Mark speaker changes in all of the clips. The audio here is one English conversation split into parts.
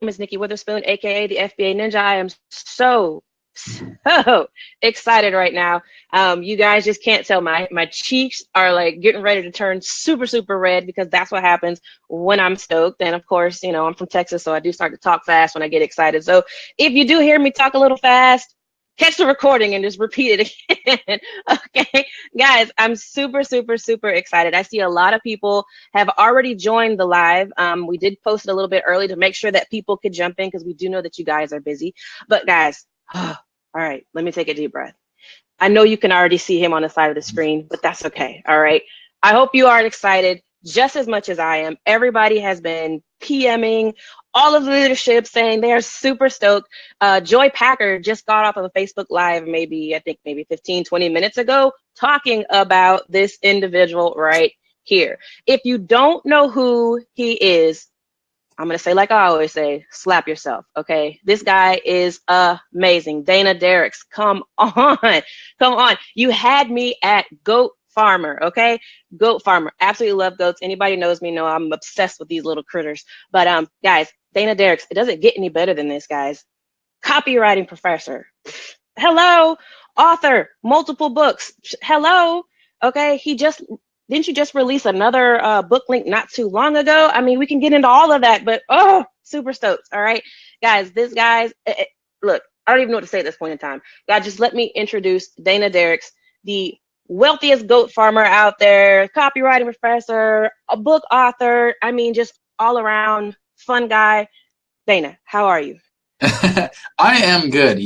Speaker 1: name is Nikki Witherspoon, aka the FBA Ninja. I am so excited right now. You guys just can't tell. My cheeks are like getting ready to turn super red because that's what happens when I'm stoked. And of course, I'm from Texas, so I do start to talk fast when I get excited. So if you do hear me talk a little fast, catch the recording and just repeat it again. Okay, guys, I'm super excited. I see a lot of people have already joined the live. We did post it a little bit early to make sure that people could jump in because we do know that you guys are busy. But guys, all right, let me take a deep breath. I know you can already see him on the side of the screen, but that's okay. All right. I hope you are excited just as much as I am. Everybody has been PMing all of the leadership saying they are super stoked. Joy Packer just got off of a Facebook Live maybe 15, 20 minutes ago talking about this individual right here. If you don't know who he is, I'm going to say, like I always say, slap yourself, okay? This guy is amazing. Dana Derricks, come on. Come on. You had me at Goat Farmer, okay? Goat Farmer. Absolutely love goats. Anybody knows me know I'm obsessed with these little critters. But guys, Dana Derricks, it doesn't get any better than this, guys. Copywriting professor. Hello. Author, multiple books. Hello. Okay, didn't you just release another book link not too long ago? I mean, we can get into all of that, but super stoked. All right, guys, look, I don't even know what to say at this point in time. God, just let me introduce Dana Derricks, the wealthiest goat farmer out there, copywriting professor, a book author. I mean, just all around fun guy. Dana, how are you?
Speaker 2: I am good.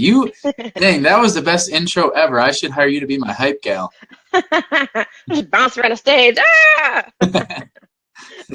Speaker 2: Dang, that was the best intro ever. I should hire you to be my hype gal.
Speaker 1: Bounce around the stage. Ah!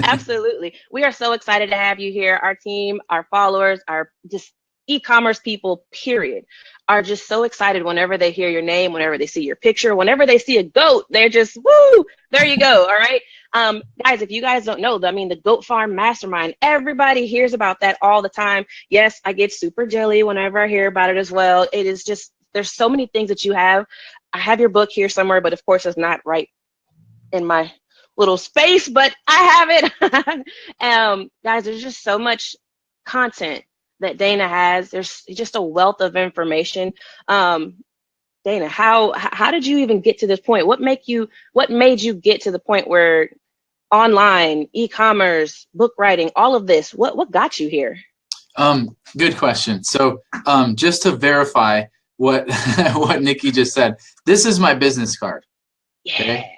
Speaker 1: Absolutely. We are so excited to have you here. Our team, our followers, our just e-commerce people, period, are just so excited whenever they hear your name, whenever they see your picture, whenever they see a goat, they're just, woo, there you go. All right. Guys, if you guys don't know, I mean, the Goat Farm Mastermind, everybody hears about that all the time. Yes, I get super jelly whenever I hear about it as well. It is just, there's so many things that you have. I have your book here somewhere, but of course it's not right in my little space, but I have it. Guys, there's just so much content that Dana has. There's just a wealth of information. Dana, how did you even get to this point? What made you get to the point where online, e-commerce, book writing, all of this, what got you here?
Speaker 2: Good question. So just to verify what what Nikki just said, this is my business card.
Speaker 1: Yeah.
Speaker 2: Okay?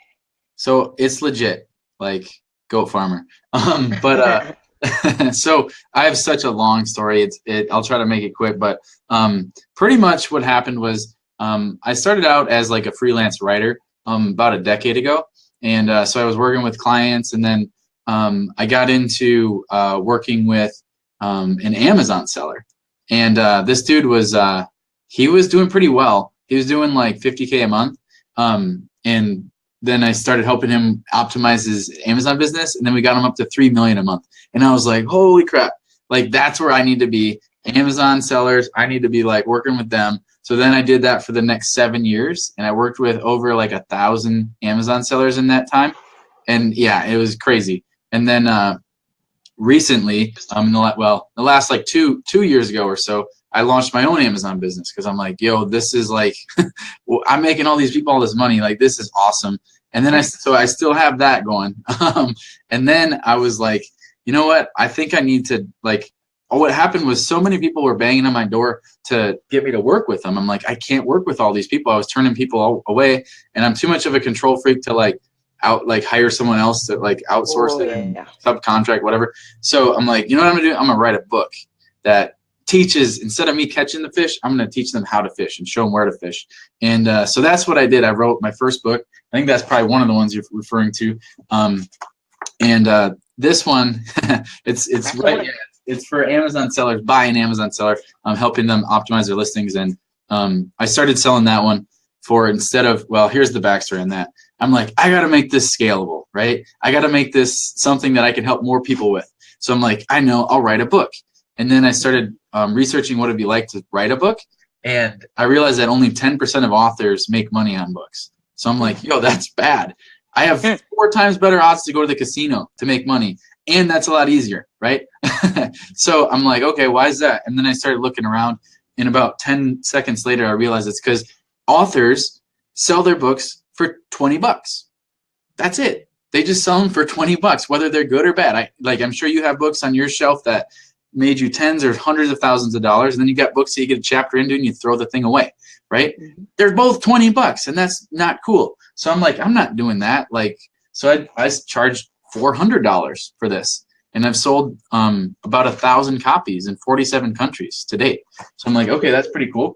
Speaker 2: So it's legit, like Goat Farmer. But so I have such a long story. I'll try to make it quick, but pretty much what happened was I started out as like a freelance writer about a decade ago, and so I was working with clients, and then I got into working with an Amazon seller, and this dude was he was doing pretty well. He was doing like $50K a month, and then I started helping him optimize his Amazon business, and then we got him up to $3 million a month. And I was like, holy crap, like that's where I need to be. Amazon sellers, I need to be like working with them. So then I did that for the next 7 years, and I worked with over like 1,000 Amazon sellers in that time. And yeah, it was crazy. And then recently, the last like two years ago or so, I launched my own Amazon business because I'm like, yo, this is like, I'm making all these people all this money. Like, this is awesome. And then I still have that going. And then I was like, you know what? I think I need to what happened was so many people were banging on my door to get me to work with them. I'm like, I can't work with all these people. I was turning people away, and I'm too much of a control freak to hire someone else to outsource it and subcontract, whatever. So I'm like, you know what I'm gonna do? I'm gonna write a book that teaches, instead of me catching the fish, I'm going to teach them how to fish and show them where to fish. And so that's what I did. I wrote my first book. I think that's probably one of the ones you're referring to. And this one, it's right. Yeah, it's for Amazon sellers, by an Amazon seller. I'm helping them optimize their listings. And I started selling that one here's the backstory on that. I'm like, I got to make this scalable, right? I got to make this something that I can help more people with. So I'm like, I know, I'll write a book. And then I started researching what it'd be like to write a book. And I realized that only 10% of authors make money on books. So I'm like, yo, that's bad. I have 4 times better odds to go to the casino to make money. And that's a lot easier, right? So I'm like, okay, why is that? And then I started looking around, and about 10 seconds later, I realized it's because authors sell their books for $20. That's it. They just sell them for $20, whether they're good or bad. I'm sure you have books on your shelf that made you tens or hundreds of thousands of dollars, and then you got books that you get a chapter into and you throw the thing away, right?
Speaker 1: Mm-hmm.
Speaker 2: They're both $20, and that's not cool. So I'm like, I'm not doing that. So I charged $400 for this, and I've sold about 1,000 copies in 47 countries to date. So I'm like, okay, that's pretty cool.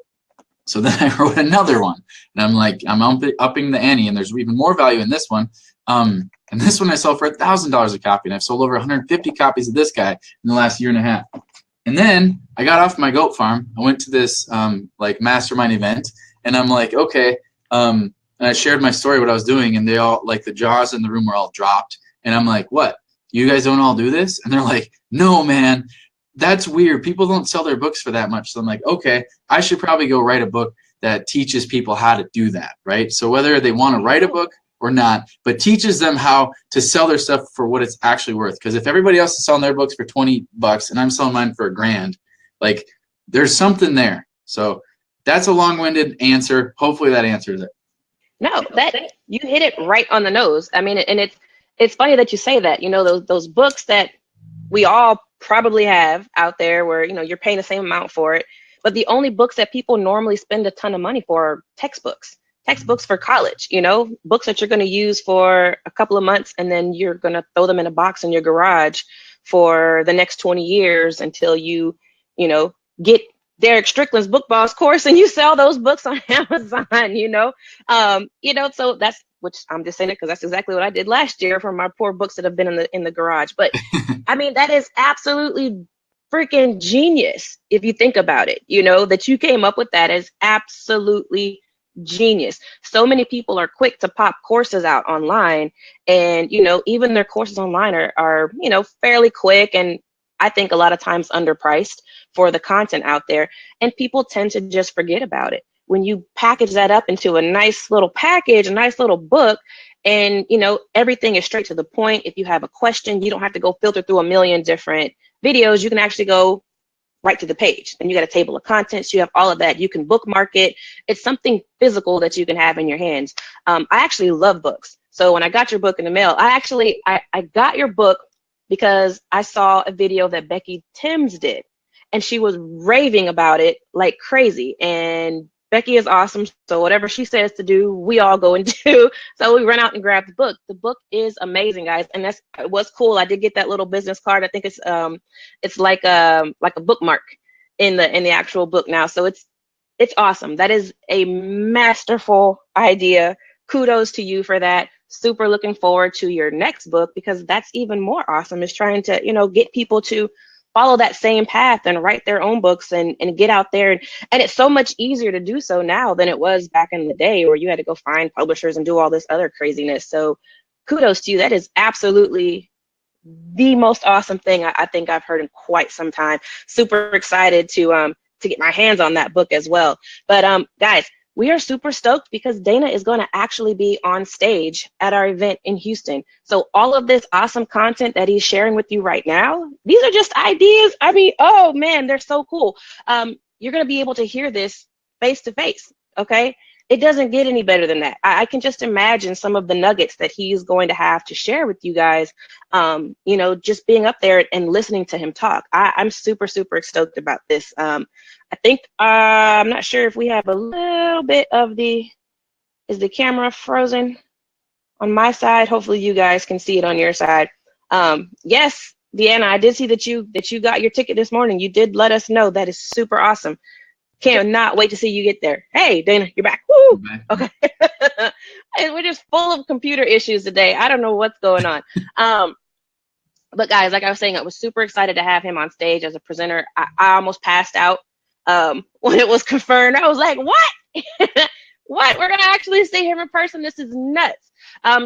Speaker 2: So then I wrote another one, and I'm like, I'm upping the ante, and there's even more value in this one. And this one I sell for $1,000 a copy, and I've sold over 150 copies of this guy in the last year and a half. And then I got off my goat farm. I went to this mastermind event, and I'm like, okay. And I shared my story, what I was doing, and they all, like, the jaws in the room were all dropped. And I'm like, what? You guys don't all do this? And they're like, no, man, that's weird. People don't sell their books for that much. So I'm like, okay, I should probably go write a book that teaches people how to do that, right? So whether they want to write a book or not, but teaches them how to sell their stuff for what it's actually worth. Because if everybody else is selling their books for $20 and I'm selling mine for $1,000, like, there's something there. So that's a long-winded answer. Hopefully that answers it.
Speaker 1: No, that you hit it right on the nose. I mean, and it's funny that you say that. You know, those books that we all probably have out there where, you know, you're paying the same amount for it, but the only books that people normally spend a ton of money for are textbooks for college, you know, books that you're going to use for a couple of months, and then you're going to throw them in a box in your garage for the next 20 years until you know, get Derek Strickland's Book Boss course and you sell those books on Amazon, so that's, which I'm just saying it because that's exactly what I did last year for my poor books that have been in the garage. But I mean, that is absolutely freaking genius if you think about it. You know, that you came up with that is absolutely genius. So many people are quick to pop courses out online, and, you know, even their courses online are, you know, fairly quick, and I think a lot of times underpriced for the content out there, and people tend to just forget about it. When you package that up into a nice little package, a nice little book, and, you know, everything is straight to the point. If you have a question, you don't have to go filter through a million different videos. You can actually go right to the page, and you got a table of contents. You have all of that. You can bookmark it. It's something physical that you can have in your hands. I actually love books. So when I got your book in the mail, I got your book because I saw a video that Becky Timms did, and she was raving about it like crazy. And Becky is awesome. So whatever she says to do, we all go and do. So we run out and grab the book. The book is amazing, guys. And it was cool. I did get that little business card. I think it's like a bookmark in the actual book now. So it's awesome. That is a masterful idea. Kudos to you for that. Super looking forward to your next book, because that's even more awesome, is trying to, you know, get people to follow that same path and write their own books and get out there. And it's so much easier to do so now than it was back in the day where you had to go find publishers and do all this other craziness. So kudos to you. That is absolutely the most awesome thing I think I've heard in quite some time. Super excited to get my hands on that book as well. But guys, we are super stoked because Dana is going to actually be on stage at our event in Houston. So all of this awesome content that he's sharing with you right now, these are just ideas. I mean, oh man, they're so cool. You're going to be able to hear this face to face. Okay. It doesn't get any better than that. I can just imagine some of the nuggets that he's going to have to share with you guys, you know, just being up there and listening to him talk. I'm super, super stoked about this. I think, I'm not sure if we have a little bit of is the camera frozen on my side? Hopefully you guys can see it on your side. Yes, Deanna, I did see that you got your ticket this morning. You did let us know. That is super awesome. Cannot wait to see you get there. Hey, Dana, you're back. Woo! Okay. And we're just full of computer issues today. I don't know what's going on. But guys, like I was saying, I was super excited to have him on stage as a presenter. I almost passed out when it was confirmed. I was like, what? What? We're going to actually see him in person? This is nuts.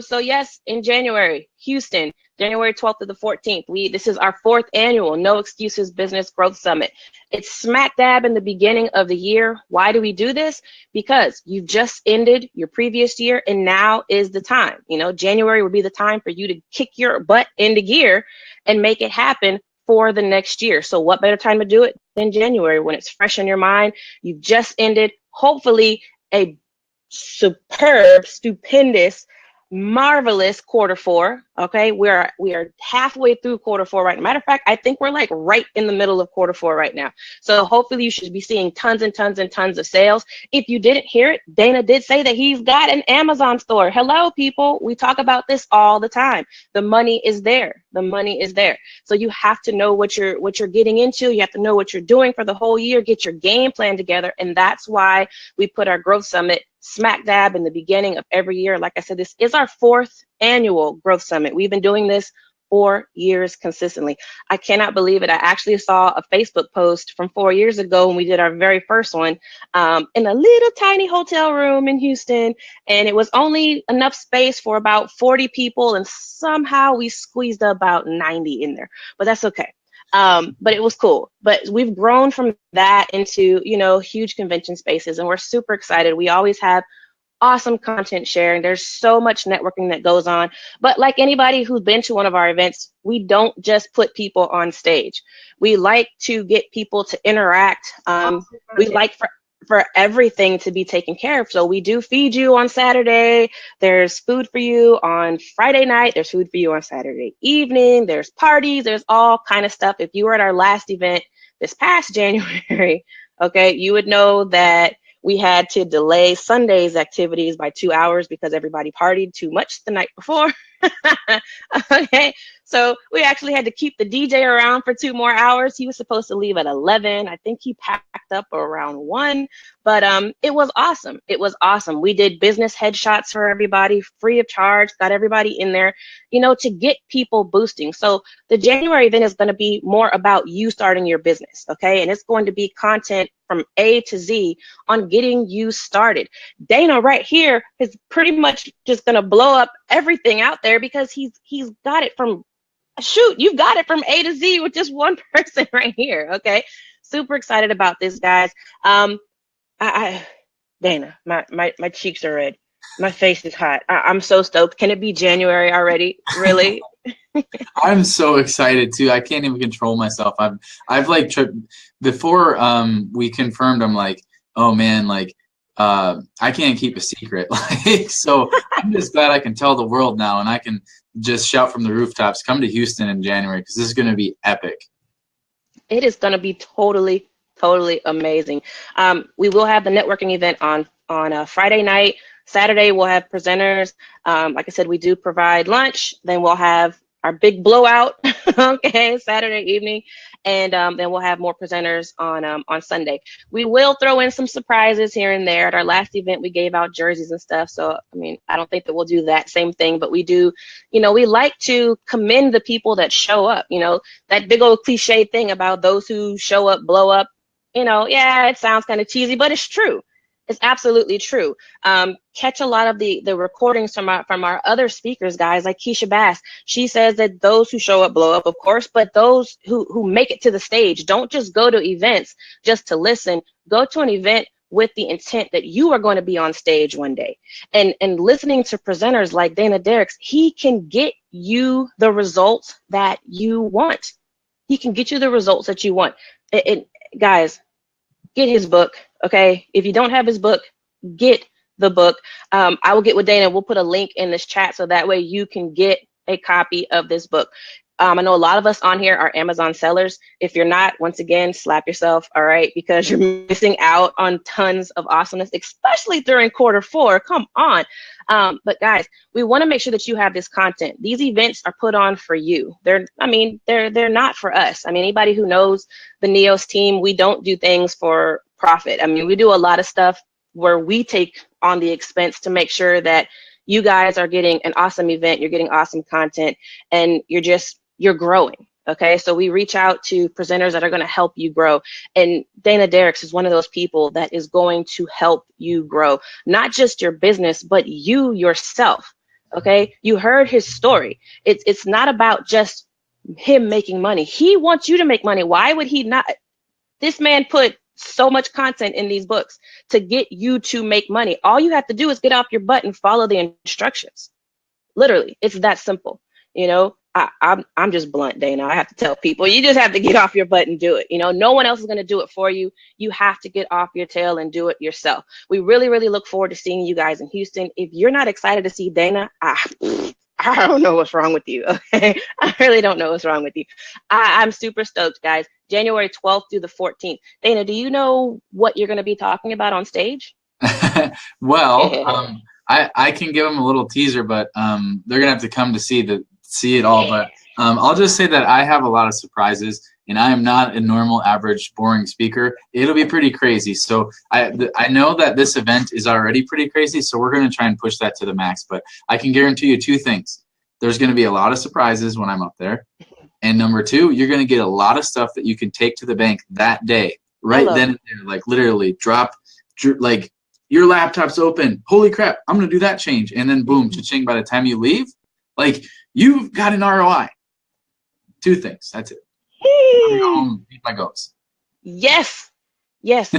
Speaker 1: So yes, in January, Houston, January 12th to the 14th, this is our 4th annual No Excuses Business Growth Summit. It's smack dab in the beginning of the year. Why do we do this? Because you've just ended your previous year, and now is the time. You know, January would be the time for you to kick your butt into gear and make it happen for the next year. So what better time to do it than January, when it's fresh in your mind? You've just ended, hopefully, a superb, stupendous, marvelous quarter 4. Okay, we are halfway through quarter 4 right now. Matter of fact, I think we're like right in the middle of quarter 4 right now. So hopefully you should be seeing tons and tons and tons of sales. If you didn't hear it, Dana did say that he's got an Amazon store. Hello, people. We talk about this all the time. The money is there. The money is there. So you have to know what you're getting into. You have to know what you're doing for the whole year. Get your game plan together, and that's why we put our growth summit smack dab in the beginning of every year. Like I said, this is our 4th annual growth summit. We've been doing this 4 years consistently. I cannot believe it. I actually saw a Facebook post from 4 years ago when we did our very first one, in a little tiny hotel room in Houston, and it was only enough space for about 40 people, and somehow we squeezed about 90 in there, but that's okay. But it was cool. But we've grown from that into, huge convention spaces, and we're super excited. We always have awesome content sharing. There's so much networking that goes on. But like anybody who's been to one of our events, we don't just put people on stage. We like to get people to interact. We like for everything to be taken care of. So we do feed you on Saturday. There's food for you on Friday night. There's food for you on Saturday evening. There's parties. There's all kind of stuff. If you were at our last event this past January, okay, you would know that we had to delay Sunday's activities by 2 hours because everybody partied too much the night before. Okay, so we actually had to keep the DJ around for 2 more hours. He was supposed to leave at 11. I think he packed up around 1, but it was awesome. It was awesome. We did business headshots for everybody, free of charge, got everybody in there, to get people boosting. So the January event is going to be more about you starting your business, okay? And it's going to be content from A to Z on getting you started. Dana right here is pretty much just going to blow up everything out there because he's got it from, you've got it from A to Z with just one person right here, okay? Super excited about this, guys. Dana, my cheeks are red. My face is hot. I'm so stoked. Can it be January already? Really?
Speaker 2: I'm so excited too. I can't even control myself. I've like tripped before we confirmed. I'm like, oh man, like I can't keep a secret. Like, so I'm just glad I can tell the world now, and I can just shout from the rooftops, come to Houston in January, because this is going to be epic. It
Speaker 1: is going to be totally amazing. We will have the networking event on a Friday night. Saturday we'll have presenters. Like I said, we do provide lunch. Then we'll have our big blowout, okay, Saturday evening, and then we'll have more presenters on Sunday. We will throw in some surprises here and there. At our last event, we gave out jerseys and stuff. So, I mean, I don't think that we'll do that same thing, but we do, we like to commend the people that show up. That big old cliche thing about those who show up, blow up. Yeah, it sounds kind of cheesy, but it's true. It's absolutely true. Catch a lot of the recordings from our other speakers, guys, like Keisha Bass. She says that those who show up blow up, of course, but those who make it to the stage don't just go to events just to listen. Go to an event with the intent that you are going to be on stage one day. And listening to presenters like Dana Derricks, he can get you the results that you want. He can get you the results that you want. Guys, get his book, okay? If you don't have his book, get the book. I will get with Dana. We'll put a link in this chat so that way you can get a copy of this book. I know a lot of us on here are Amazon sellers. If you're not, once again, slap yourself, all right? Because you're missing out on tons of awesomeness, especially during Q4. Come on. But guys, we want to make sure that you have this content. These events are put on for you. They're not for us. I mean, anybody who knows the NEOS team, we don't do things for profit. I mean, we do a lot of stuff where we take on the expense to make sure that you guys are getting an awesome event, you're getting awesome content, and you're growing. Okay, so we reach out to presenters that are going to help you grow. And Dana Derricks is one of those people that is going to help you grow, not just your business, but you yourself. Okay, you heard his story. It's not about just him making money. He wants you to make money. Why would he not? This man put so much content in these books to get you to make money. All you have to do is get off your butt and follow the instructions. Literally, it's that simple. I'm just blunt, Dana. I have to tell people, you just have to get off your butt and do it. You know, no one else is going to do it for you. You have to get off your tail and do it yourself. We really, really look forward to seeing you guys in Houston. If you're not excited to see Dana, I don't know what's wrong with you. Okay, I really don't know what's wrong with you. I'm super stoked, guys. January 12th through the 14th. Dana, do you know what you're going to be talking about on stage?
Speaker 2: Well, I can give them a little teaser, but they're gonna have to come to see it all. But I'll just say that I have a lot of surprises, and I am not a normal, average, boring speaker. It'll be pretty crazy. So I know that this event is already pretty crazy, so we're gonna try and push that to the max. But I can guarantee you two things: there's gonna be a lot of surprises when I'm up there, and number two, you're gonna get a lot of stuff that you can take to the bank that day, right then and there, like literally like. Your laptop's open. Holy crap, I'm going to do that change. And then boom, cha-ching, by the time you leave, like you've got an ROI. Two things. That's it. I'm going to go home and feed my goats.
Speaker 1: Yes. Yes.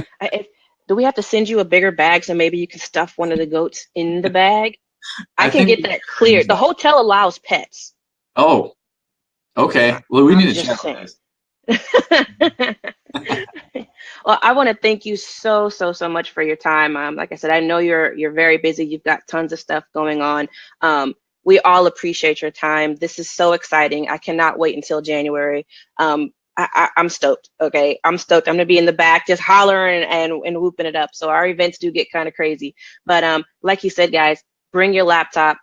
Speaker 1: Do we have to send you a bigger bag so maybe you can stuff one of the goats in the bag? I can get that cleared. The hotel allows pets.
Speaker 2: Oh, okay. Well, we need to check on this.
Speaker 1: Well, I want to thank you so much for your time. Like I said, I know you're very busy. You've got tons of stuff going on. We all appreciate your time. This is so exciting. I cannot wait until January. I'm stoked. Okay, I'm stoked. I'm gonna be in the back just hollering and whooping it up. So our events do get kind of crazy. But like you said, guys, bring your laptop,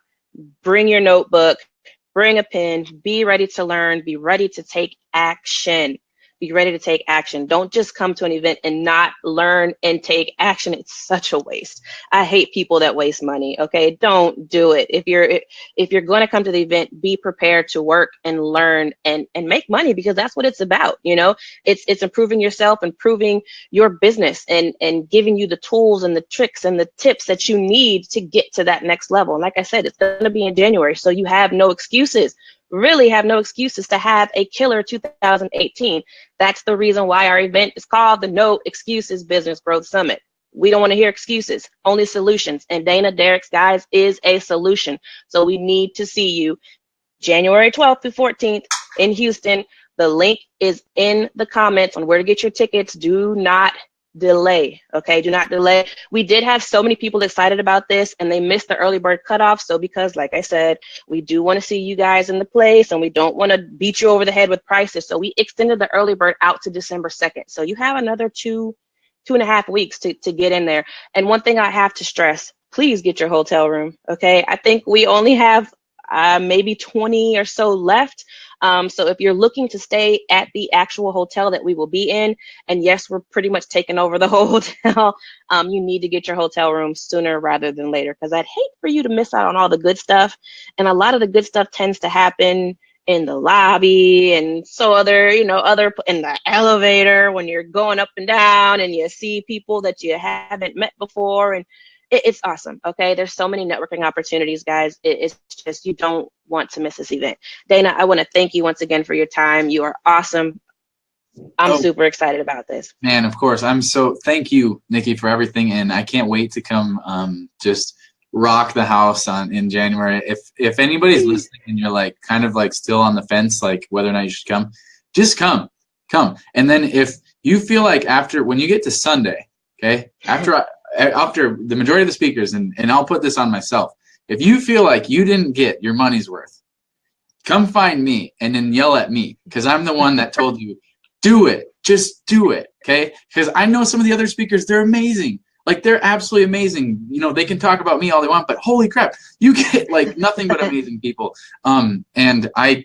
Speaker 1: bring your notebook, bring a pen. Be ready to learn. Be ready to take action. Be ready to take action. Don't just come to an event and not learn and take action. It's such a waste. I hate people that waste money. Okay, don't do it. If you're going to come to the event, be prepared to work and learn and make money, because that's what it's about. You know, it's improving yourself, improving your business, and giving you the tools and the tricks and the tips that you need to get to that next level. And like I said, it's going to be in January, so you have no excuses. Really have no excuses to have a killer 2018. That's the reason why our event is called the No Excuses Business Growth Summit. We don't want to hear excuses, only solutions. And Dana Derricks, guys, is a solution. So we need to see you January 12th through 14th in Houston. The link is in the comments on where to get your tickets. Do not delay. Okay, do not delay. We did have so many people excited about this, and they missed the early bird cutoff. So because, like I said, we do want to see you guys in the place, and we don't want to beat you over the head with prices, so we extended the early bird out to December 2nd. So you have another two and a half weeks to get in there. And one thing I have to stress: please get your hotel room. Okay, I think we only have maybe 20 or so left. So if you're looking to stay at the actual hotel that we will be in, and yes, we're pretty much taking over the whole hotel, you need to get your hotel room sooner rather than later, because I'd hate for you to miss out on all the good stuff. And a lot of the good stuff tends to happen in the lobby, and so other in the elevator when you're going up and down and you see people that you haven't met before. And it's awesome. Okay, there's so many networking opportunities, guys. It's just, you don't want to miss this event. Dana, I want to thank you once again for your time. You are awesome. I'm super excited about this.
Speaker 2: Man, of course. Thank you, Nikki, for everything, and I can't wait to come just rock the house in January. If anybody's listening and you're like kind of like still on the fence, like whether or not you should come, just come. And then if you feel like when you get to Sunday, okay, after the majority of the speakers, and I'll put this on myself, if you feel like you didn't get your money's worth, come find me and then yell at me, because I'm the one that told you, do it. Just do it, okay? Because I know some of the other speakers, they're amazing. Like, they're absolutely amazing. You know, they can talk about me all they want, but holy crap, you get like nothing but amazing people. And I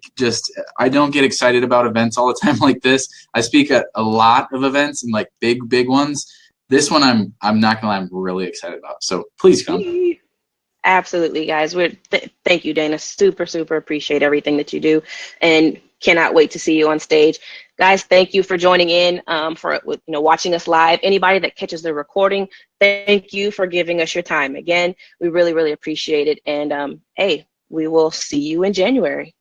Speaker 2: don't get excited about events all the time like this. I speak at a lot of events and like big ones. This one I'm not gonna lie, I'm really excited about. So please come.
Speaker 1: Absolutely, guys. Thank you, Dana. Super appreciate everything that you do, and cannot wait to see you on stage. Guys, thank you for joining in, for watching us live. Anybody that catches the recording, thank you for giving us your time. Again, we really appreciate it. And hey, we will see you in January.